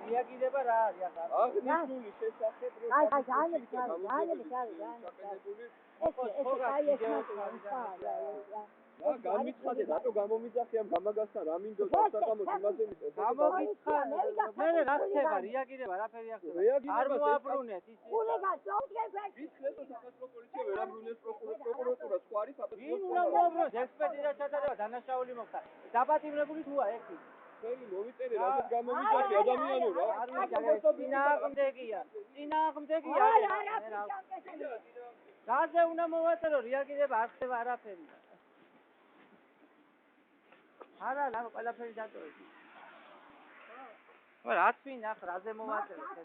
რეაგირება რა არის ახლა? აღნიშნული შესახებ რომ გამიცხადე რატო გამომიძახი ამ გამაგასთან რა მინდო სასაკამო იმაზე გამოგიცხადე მე რა ხდება რეაგირება რაფერი ახლა არ მოაბრუნეთ ის პოლიცია ვერ აბრუნებს პროკურატურა სხვა არის ვინ უნდა მოაბრუნოს ექსპერტიზა ჩატარება დანაშაული მოხდა დაპატიმრებული თუა ერთი ხელი მოვიწერე რაზეც გამომიძახი ადამიანი რა წინააღმდეგია რაზე უნდა მოვაწერო რეაგირება არ ხდება არაფერი არა ყველაფერი დატოვეთ რაც ვინ ახ რაზე მოვაწეროთ